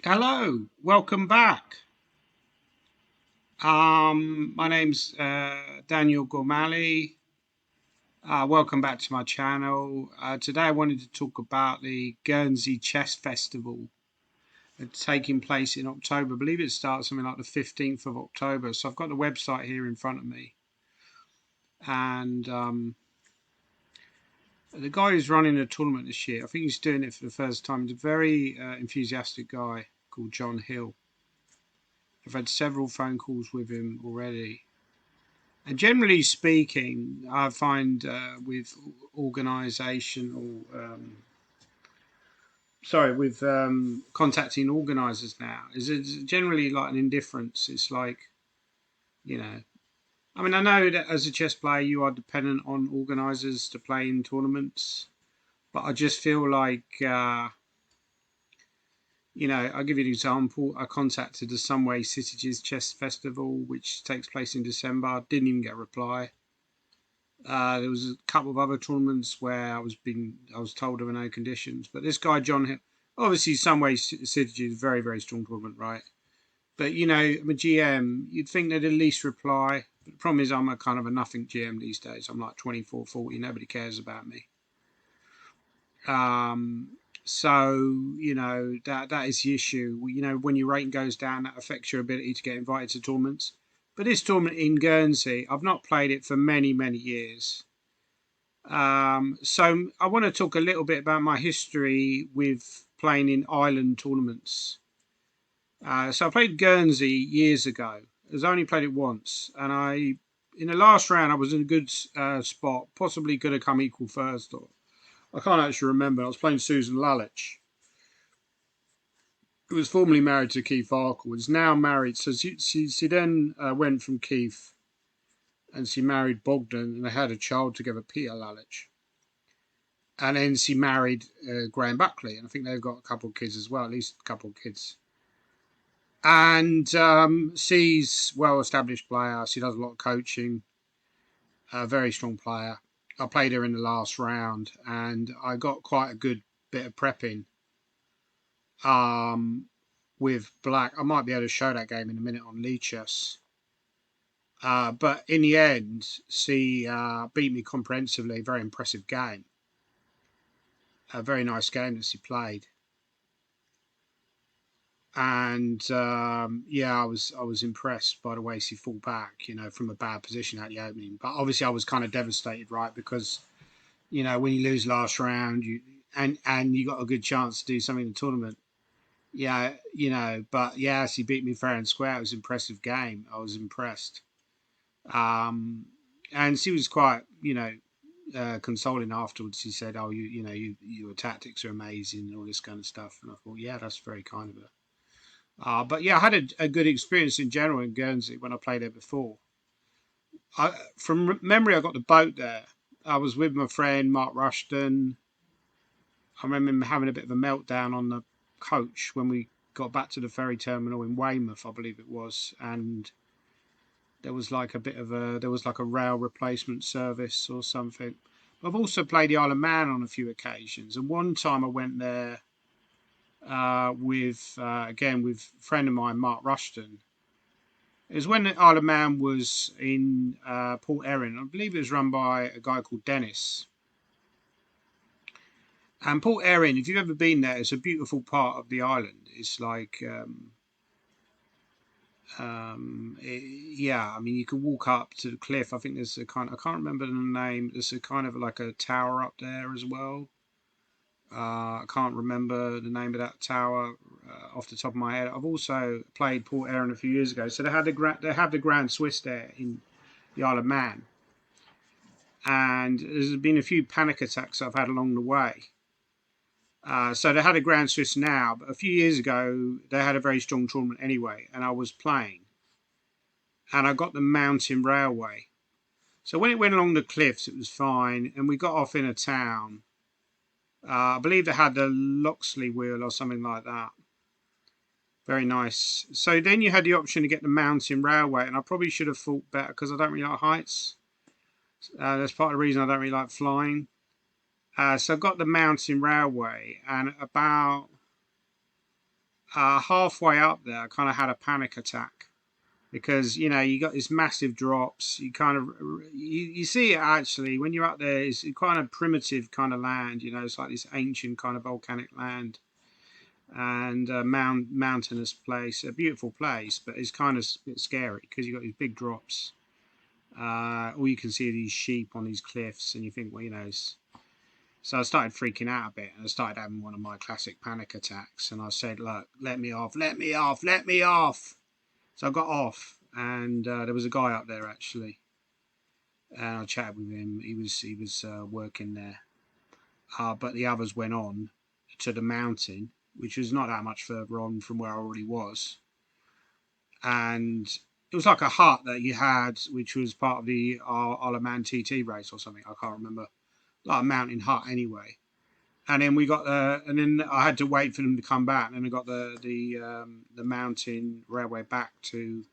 Hello, welcome back. My name's Daniel Gormali. Welcome back to my channel. Today I wanted to talk about the Guernsey Chess Festival. It's taking place in October. I believe it starts something like the 15th of October. So I've got the website here in front of me. And the guy who's running the tournament this year, I think he's doing it for the first time. He's a very enthusiastic guy called John Hill. I've had several phone calls with him already. And generally speaking, I find with organisational, with contacting organisers now, is it's generally like an indifference. It's like, you know, I mean, I know that as a chess player, you are dependent on organisers to play in tournaments, but I just feel like, I'll give you an example. I contacted the Sunway Citages Chess Festival, which takes place in December. I didn't even get a reply. There was a couple of other tournaments where I was told there were no conditions, but this guy John Hill, obviously, some way Synergy is a very very strong tournament, right? But I'm a GM. You'd think they'd at least reply. But the problem is, I'm a kind of a nothing GM these days. I'm like 24, 40. Nobody cares about me. Um, that is the issue. When your rating goes down, that affects your ability to get invited to tournaments. But this tournament in Guernsey, I've not played it for many many years. So I want to talk a little bit about my history with playing in island tournaments. So I played Guernsey years ago. I only played it once, and in the last round, I was in a good spot. Possibly could have come equal first, or I can't actually remember. I was playing Susan Lalich, who was formerly married to Keith Arkle. Is now married. So she then went from Keith, and she married Bogdan, and they had a child together, Peter Lalich. And then she married Graham Buckley, and I think they've got a couple of kids as well, at least a couple of kids. And she's well-established player. She does a lot of coaching. A very strong player. I played her in the last round, and I got quite a good bit of prepping with Black. I might be able to show that game in a minute on Lichess. But in the end, she beat me comprehensively. Very impressive game. A very nice game that she played. And I was impressed by the way she fought back, from a bad position at the opening. But obviously, I was kind of devastated, right? Because when you lose last round, and you got a good chance to do something in the tournament. Yeah, But yeah, she beat me fair and square. It was an impressive game. I was impressed. Um, and she was quite, consoling afterwards. She said, "Oh, your tactics are amazing and all this kind of stuff." And I thought, yeah, that's very kind of her. But yeah, I had a good experience in general in Guernsey when I played there before. From memory, I got the boat there. I was with my friend Mark Rushton. I remember him having a bit of a meltdown on the coach when we got back to the ferry terminal in Weymouth, I believe it was, and there was like a rail replacement service or something. I've also played the Isle of Man on a few occasions, and one time I went there with again with a friend of mine, Mark Rushton. It was when the Isle of Man was in Port Erin. I believe it was run by a guy called Dennis. And Port Erin, if you've ever been there, it's a beautiful part of the island. It's like, yeah, I mean, you can walk up to the cliff. I think there's I can't remember the name. There's a kind of like a tower up there as well. I can't remember the name of that tower off the top of my head. I've also played Port Erin a few years ago, so they have the Grand Swiss there in the Isle of Man, and there's been a few panic attacks I've had along the way. So they had a Grand Swiss now, but a few years ago they had a very strong tournament anyway, and I was playing, and I got the Mountain Railway. So when it went along the cliffs, it was fine, and we got off in a town. I believe they had the Loxley wheel or something like that. Very nice. So then you had the option to get the Mountain Railway, and I probably should have thought better because I don't really like heights. That's part of the reason I don't really like flying. So I got the Mountain Railway, and about halfway up there, I kind of had a panic attack because you got this massive drops. You kind of you see it actually when you're up there. It's kind of primitive kind of land. It's like this ancient kind of volcanic land and mountainous place, a beautiful place, but it's kind of a bit scary because you've got these big drops. All you can see are these sheep on these cliffs, and you think, well, so I started freaking out a bit, and I started having one of my classic panic attacks, and I said, look, let me off, let me off, let me off. So I got off, and there was a guy up there actually, and I chatted with him. He was working there, but the others went on to the mountain, which was not that much further on from where I already was, and it was like a hut that you had, which was part of the Isle of Man TT race or something. I can't remember, like a mountain hut anyway. And then we got and then I had to wait for them to come back. And then I got the mountain railway back to.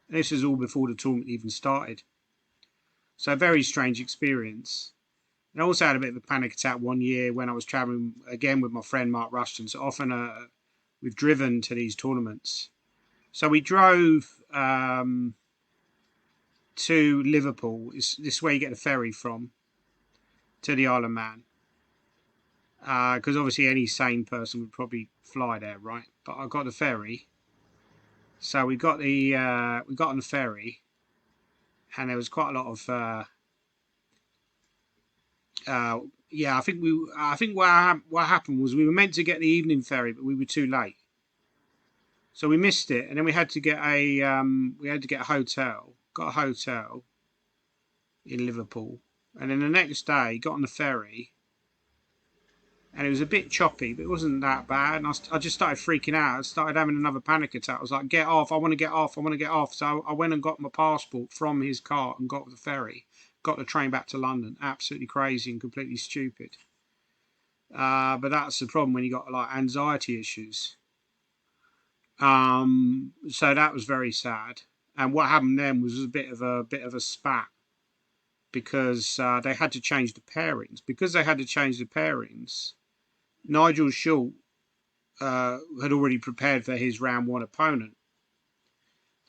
And this was all before the tournament even started. So a very strange experience. And I also had a bit of a panic attack one year when I was travelling again with my friend Mark Rushton. So often we've driven to these tournaments. So we drove to Liverpool. This is where you get the ferry from to the Isle of Man. Because obviously any sane person would probably fly there, right? But I got the ferry. So we got on the ferry, and there was quite a lot of yeah. I think what happened was we were meant to get the evening ferry, but we were too late, so we missed it. And then we had to get a hotel. Got a hotel in Liverpool, and then the next day got on the ferry. And it was a bit choppy, but it wasn't that bad. And I just started freaking out. I started having another panic attack. I was like, get off, I want to get off, I want to get off. So I went and got my passport from his car and got the ferry. Got the train back to London. Absolutely crazy and completely stupid. But that's the problem when you got like anxiety issues. So that was very sad. And what happened then was a bit of a spat because they had to change the pairings. Because they had to change the pairings, Nigel Short had already prepared for his round one opponent.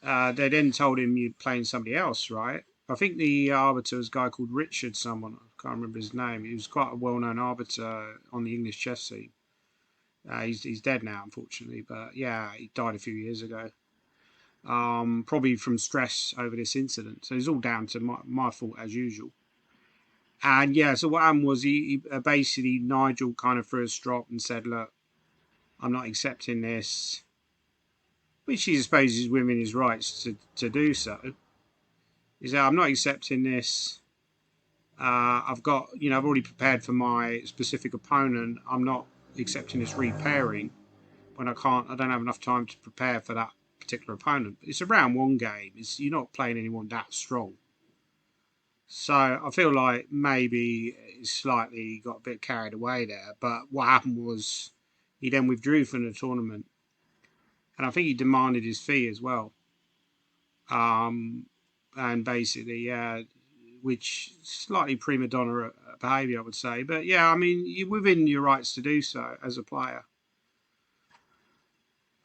They then told him you're playing somebody else, right? I think the arbiter was a guy called Richard someone. I can't remember his name. He was quite a well-known arbiter on the English chess scene. He's dead now, unfortunately, but yeah, he died a few years ago. Probably from stress over this incident. So it's all down to my fault as usual. And yeah, so what happened was he basically Nigel kind of threw a strop and said, "Look, I'm not accepting this," which he supposes is within his rights to do so. He said, "I'm not accepting this. I've already prepared for my specific opponent. I'm not accepting this repairing when I don't have enough time to prepare for that particular opponent." It's a round one game. You're not playing anyone that strong. So I feel like maybe he slightly got a bit carried away there. But what happened was he then withdrew from the tournament. And I think he demanded his fee as well. And basically, yeah, which slightly prima donna behaviour, I would say. But yeah, I mean, you're within your rights to do so as a player.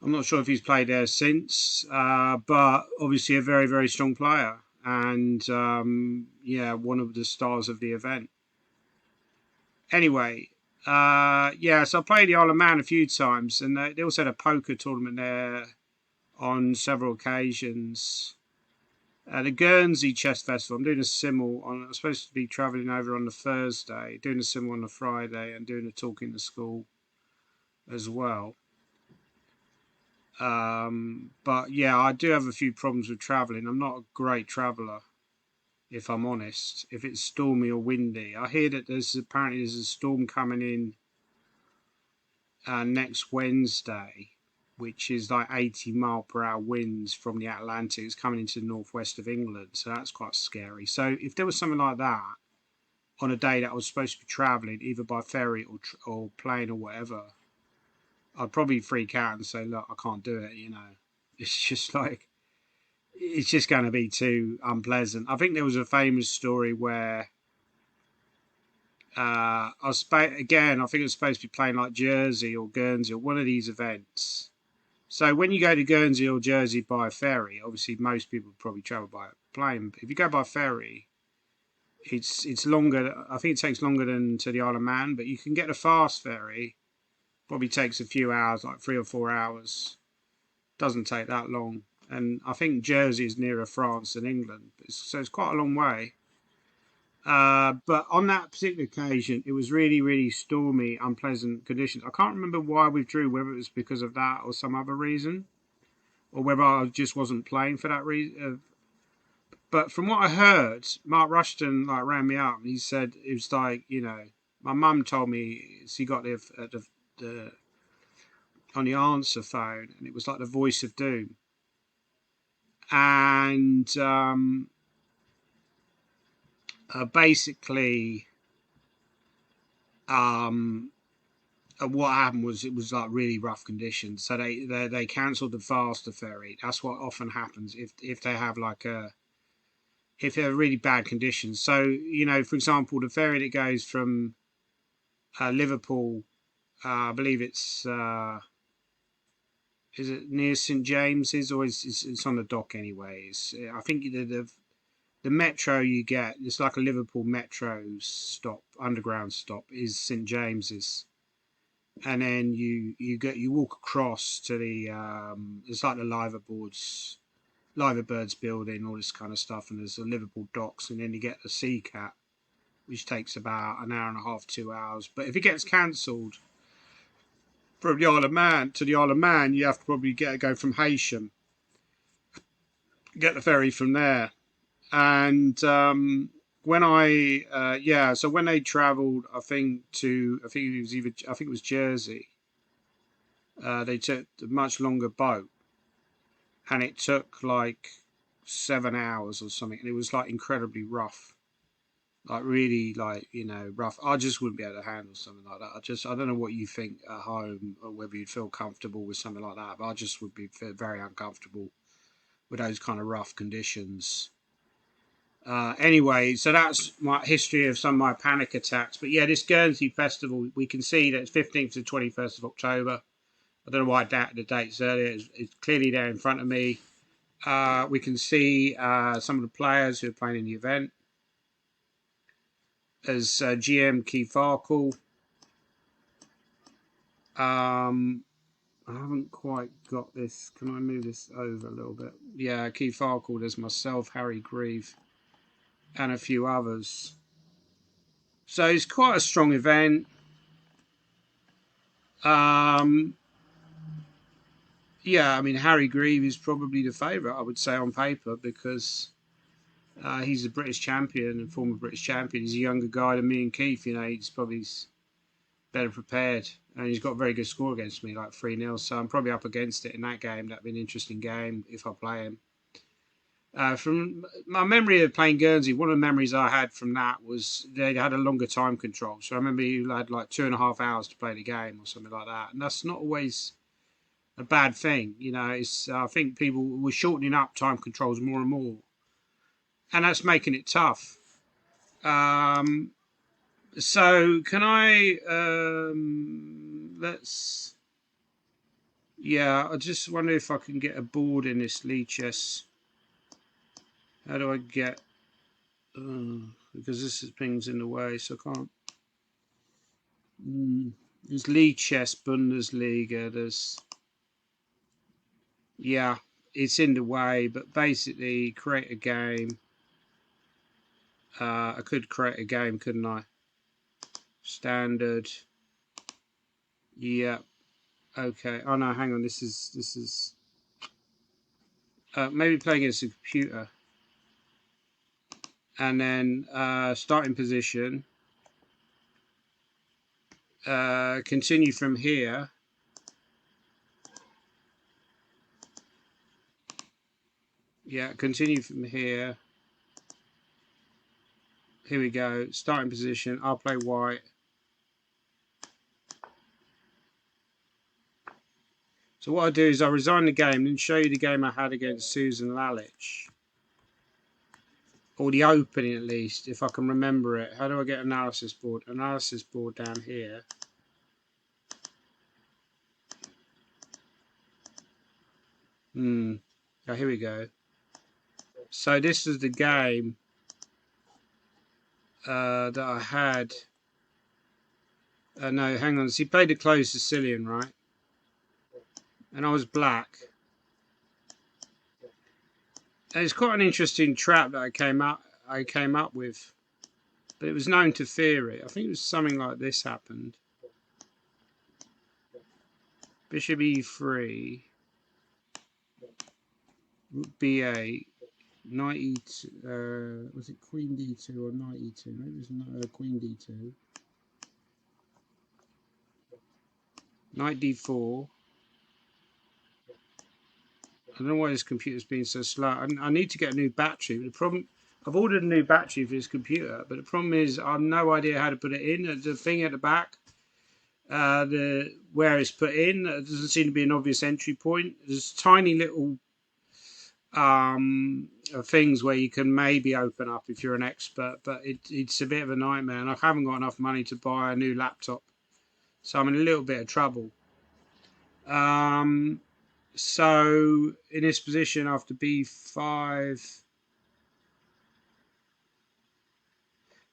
I'm not sure if he's played there since, but obviously a very, very strong player. And yeah, one of the stars of the event. Anyway, yeah, so I played the Isle of Man a few times, and they also had a poker tournament there on several occasions. The Guernsey Chess Festival, I'm doing a simul on. I'm supposed to be travelling over on the Thursday, doing a simul on the Friday, and doing a talk in the school as well. But yeah, I do have a few problems with travelling. I'm not a great traveller, if I'm honest. If it's stormy or windy, I hear that there's a storm coming in next Wednesday, which is like 80-mile-per-hour winds from the Atlantic. It's coming into the northwest of England, so that's quite scary. So if there was something like that on a day that I was supposed to be travelling, either by ferry or plane or whatever, I'd probably freak out and say, look, I can't do it, It's just like, it's just going to be too unpleasant. I think there was a famous story where I think it was supposed to be playing like Jersey or Guernsey or one of these events. So when you go to Guernsey or Jersey by ferry, obviously most people probably travel by plane. But if you go by ferry, it's longer. I think it takes longer than to the Isle of Man, but you can get a fast ferry. Probably takes a few hours, like 3 or 4 hours. Doesn't take that long. And I think Jersey is nearer France than England, so it's quite a long way. But on that particular occasion, it was really, really stormy, unpleasant conditions. I can't remember why we withdrew, whether it was because of that or some other reason, or whether I just wasn't playing for that reason. But from what I heard, Mark Rushton rang me up and he said it was my mum told me she got the on the answer phone and it was like the voice of doom. And basically, what happened was it was like really rough conditions. So they cancelled the faster ferry. That's what often happens if they have if they're really bad conditions. So for example, the ferry that goes from Liverpool, I believe it's is it near St James's, or it's on the dock anyway. I think the metro you get, it's like a Liverpool metro stop, underground stop, is St James's, and then you walk across to the it's like the Liver Birds building, all this kind of stuff, and there's the Liverpool docks, and then you get the Sea Cat, which takes about an hour and a half, 2 hours. But if it gets cancelled from the Isle of Man to the Isle of Man, you have to probably go from Heysham, get the ferry from there. And when so when they travelled, I think it was Jersey. They took a much longer boat, and it took like 7 hours or something, and it was like incredibly rough, like really rough. I just wouldn't be able to handle something like that. I don't know what you think at home, or whether you'd feel comfortable with something like that, but I just would be very uncomfortable with those kind of rough conditions. Anyway, so that's my history of some of my panic attacks. But yeah, this Guernsey festival, we can see that it's 15th to 21st of October. I don't know why the date's earlier. It's clearly there in front of me. We can see some of the players who are playing in the event. As GM Keith Farkle. I haven't quite got this. Can I move this over a little bit? Yeah, Keith Farkle. There's myself, Harry Grieve, and a few others. So it's quite a strong event. Yeah, I mean, Harry Grieve is probably the favourite, I would say, on paper, because he's a British champion and former British champion. He's a younger guy than me and Keith. He's probably better prepared, and he's got a very good score against me, like 3-0. So I'm probably up against it in that game. That'd be an interesting game if I play him. From my memory of playing Guernsey, one of the memories I had from that was they had a longer time control. So I remember you had like 2.5 hours to play the game or something like that, and that's not always a bad thing. I think people were shortening up time controls more and more, and that's making it tough. So can I let's I just wonder if I can get a board in this Lee chess. How do I get because this thing's in the way, so I can't. There's Lee Chess Bundesliga. It's in the way, but basically create a game. I could create a game, couldn't I? Standard. Yeah. Okay. Oh no, hang on. This is maybe playing against a computer. And then starting position. Continue from here. Yeah, continue from here. Here we go. Starting position. I'll play white. So what I do is I resign the game and show you the game I had against Susan Lalich. Or the opening at least, if I can remember it. How do I get analysis board? Analysis board down here. Oh, here we go. So this is the game that I had. No, hang on. So he played a closed Sicilian, right? And I was black. And it's quite an interesting trap that I came up with. But it was known to theory. I think it was something like this happened. Bishop e3, rook b8, knight e2. Was it queen d2 or knight e2? Maybe it was queen d2. Knight d4. I don't know why this computer's being so slow. I need to get a new battery. But the problem, I've ordered a new battery for this computer, but the problem is I've no idea how to put it in. The thing at the back, where it's put in, there doesn't seem to be an obvious entry point. There's tiny little things where you can maybe open up if you're an expert, but it's a bit of a nightmare, and I haven't got enough money to buy a new laptop, so I'm in a little bit of trouble. So in this position after b5,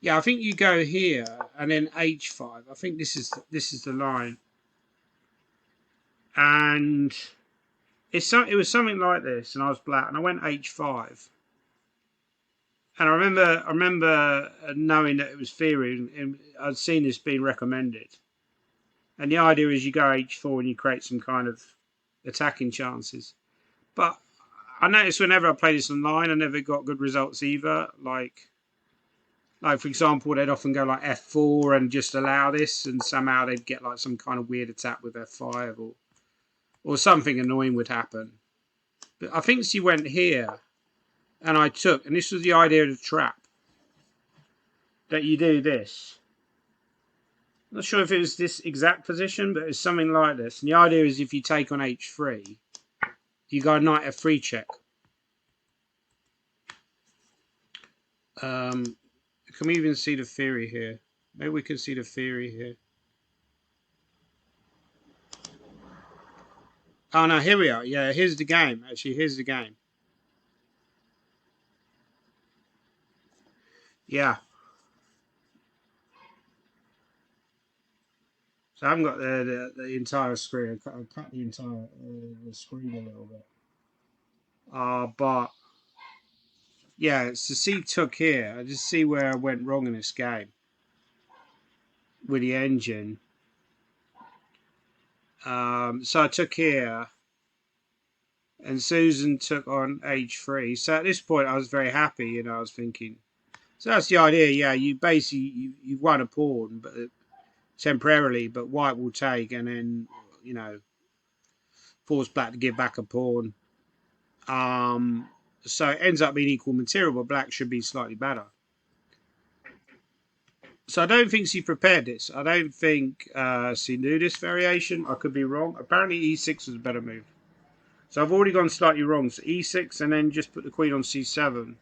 yeah, I think you go here and then h5. I think this is the line, and it was something like this, and I was black, and I went h5. And I remember knowing that it was theory, and I'd seen this being recommended. And the idea is you go h4 and you create some kind of attacking chances. But I noticed whenever I play this online, I never got good results either. Like for example, they'd often go like f4 and just allow this, and somehow they'd get like some kind of weird attack with f5, or something annoying would happen. But I think she went here, and I took, and this was the idea of the trap, that you do this. I'm not sure if it was this exact position, but it's something like this. And the idea is if you take on h3, you got a knight f3 check. Can we even see the theory here? Maybe we can see the theory here. Oh no, here we are. Yeah, here's the game. Actually, here's the game. Yeah. So I haven't got the entire screen. I cut the entire screen a little bit. But yeah, so C took here. I just see where I went wrong in this game with the engine. So I took here, and Susan took on h3. So at this point, I was very happy. You know, I was thinking. So that's the idea. Yeah, you basically you won a pawn, but temporarily, but white will take, and then force black to give back a pawn. So it ends up being equal material, but black should be slightly better. So I don't think she prepared this. I don't think she knew this variation. I could be wrong. Apparently e6 was a better move. So I've already gone slightly wrong. So e6 and then just put the queen on c7.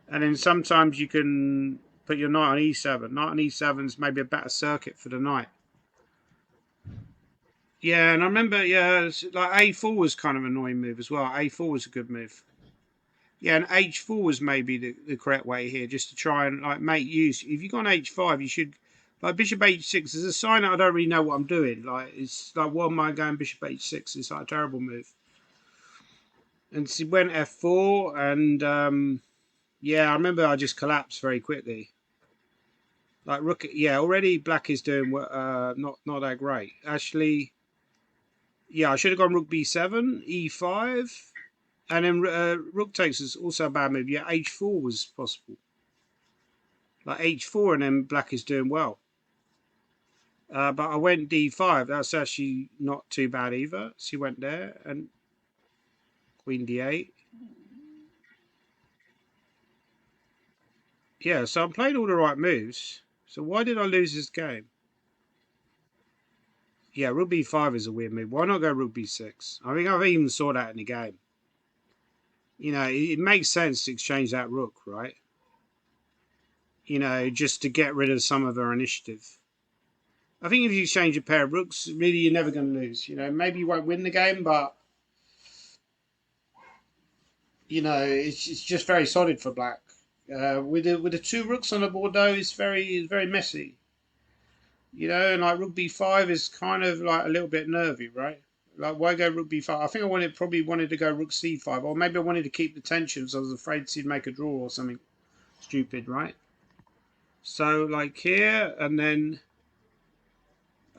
And then sometimes you can put your knight on e7. Knight on e7 is maybe a better circuit for the knight. Yeah, and I remember, yeah, like a4 was kind of an annoying move as well. a4 was a good move. Yeah, and h4 was maybe the correct way here, just to try and like make use. If you got an h5, you should like bishop h6 is a sign that I don't really know what I'm doing. Like it's like, what am I going bishop h6? It's like a terrible move. And she went f4, and yeah, I remember I just collapsed very quickly. Like rook, yeah, already black is doing not that great. Actually, yeah, I should have gone rook b7, e5. And then rook takes is also a bad move. Yeah, h4 was possible. Like h4, and then black is doing well. But I went d5. That's actually not too bad either. She went there, and queen d8. Yeah, so I'm playing all the right moves. So why did I lose this game? Yeah, rook b5 is a weird move. Why not go rook b6? I think I've even saw that in the game. You know, it makes sense to exchange that rook, right? You know, just to get rid of some of her initiative. I think if you exchange a pair of rooks, really you're never going to lose. You know, maybe you won't win the game, but it's just very solid for black. With the two rooks on the board though, it's very messy. And like rook b5 is kind of like a little bit nervy, right? Like why go rook b5? I think probably wanted to go rook c5, or maybe I wanted to keep the tension, so I was afraid she'd make a draw or something stupid, right? So like here, and then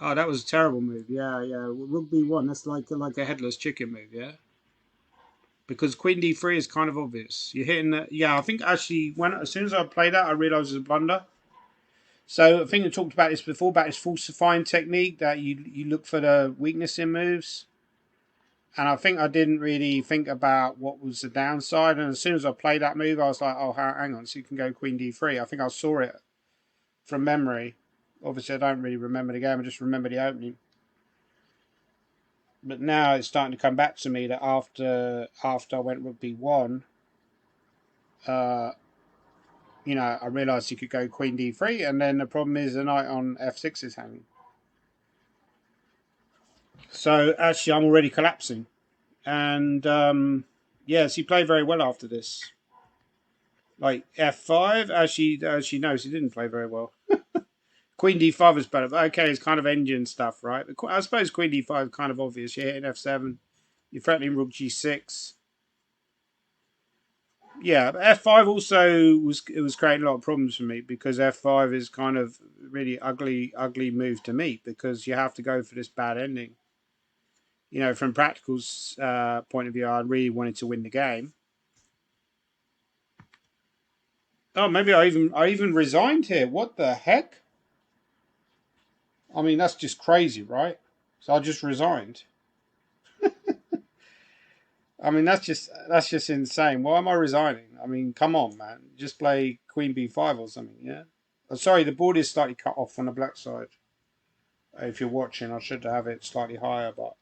oh, that was a terrible move. Yeah, yeah. Rook b1. That's like a headless chicken move. Yeah, because queen d3 is kind of obvious. You're hitting that. Yeah, I think actually when as soon as I played that, I realised it was a blunder. So I think we talked about this before about this falsifying technique that you look for the weakness in moves. And I think I didn't really think about what was the downside. And as soon as I played that move, I was like, oh, hang on, so you can go queen d3. I think I saw it from memory. Obviously, I don't really remember the game. I just remember the opening. But now it's starting to come back to me that after I went rook b1, uh, I realised you could go queen d3, and then the problem is the knight on f6 is hanging. So actually, I'm already collapsing, and yes, he played very well after this. Like f5, actually knows he didn't play very well. Queen d5 is better, but okay, it's kind of engine stuff, right? I suppose queen d5 is kind of obvious. You're hitting f7, you're threatening rook g6. Yeah, but f5 also was creating a lot of problems for me because f5 is kind of really ugly move to me because you have to go for this bad ending. From practical point of view, I really wanted to win the game. Oh, maybe I even resigned here. What the heck? I mean, that's just crazy, right? So I just resigned. I mean, that's just insane. Why am I resigning? I mean, come on, man. Just play Queen B5 or something, yeah? Oh, sorry, the board is slightly cut off on the black side. If you're watching, I should have it slightly higher, but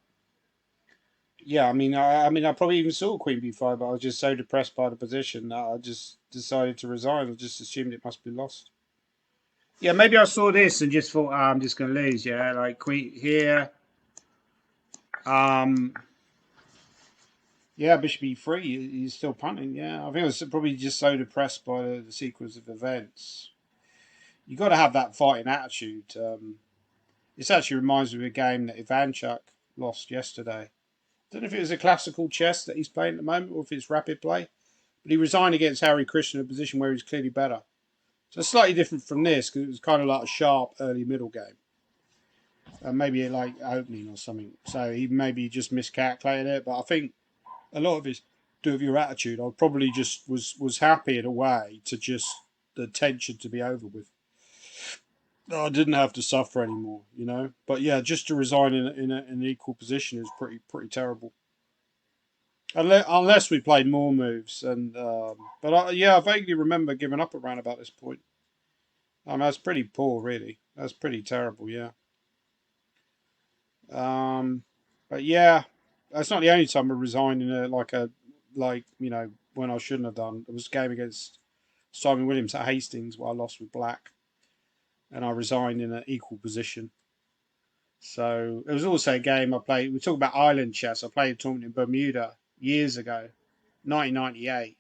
yeah, I probably even saw Queen B5, but I was just so depressed by the position that I just decided to resign. I just assumed it must be lost. Yeah, maybe I saw this and just thought, I'm just going to lose. Yeah, like Queen here. Um, Yeah, Bishop E3, he's still punting. Yeah, I think I was probably just so depressed by the sequence of events. You got to have that fighting attitude. This actually reminds me of a game that Ivanchuk lost yesterday. I don't know if it was a classical chess that he's playing at the moment or if it's rapid play, but he resigned against Harry Krishna in a position where he's clearly better. So it's slightly different from this because it was kind of like a sharp early middle game. Maybe like opening or something. So he maybe just miscalculated it, but I think a lot of it's do with your attitude. I probably just was happy in a way to just the tension to be over with. I didn't have to suffer anymore. But yeah, just to resign in an equal position is pretty terrible. Unless we played more moves, but I vaguely remember giving up around about this point. That's pretty poor, really. That's pretty terrible. Yeah. But yeah, that's not the only time I resigned in when I shouldn't have done. It was a game against Simon Williams at Hastings where I lost with black, and I resigned in an equal position. So it was also a game I played. We talk about island chess. I played a tournament in Bermuda years ago, 1998,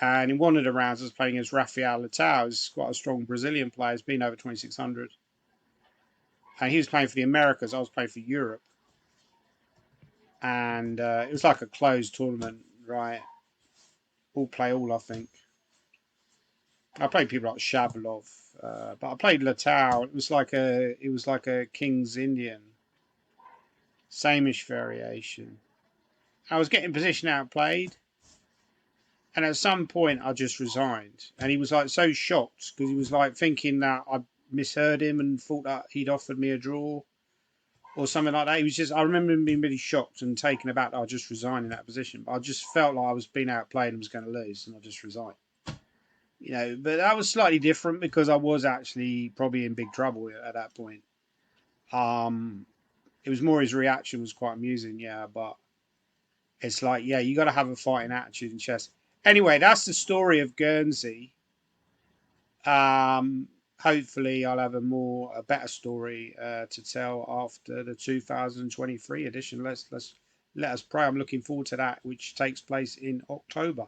and in one of the rounds I was playing against Rafael Leitão, who's quite a strong Brazilian player. He's been over 2600, and he was playing for the Americas. I was playing for Europe, and it was like a closed tournament, right? All play all, I think. I played people like Shabalov, but I played Leitão. It was like a King's Indian, sameish variation. I was getting position outplayed, and at some point I just resigned. And he was like so shocked because he was like thinking that I misheard him and thought that he'd offered me a draw or something like that. He was just. I remember him being really shocked and taken aback that I just resigned in that position. But I just felt like I was being outplayed and was going to lose, and I just resigned. But that was slightly different because I was actually probably in big trouble at that point. Um, it was more his reaction was quite amusing, yeah, but it's like, yeah, you got to have a fighting attitude in chess. Anyway, that's the story of Guernsey. Um, Hopefully, I'll have a better story to tell after the 2023 edition. Let's Let Us Pray. I'm looking forward to that, which takes place in October.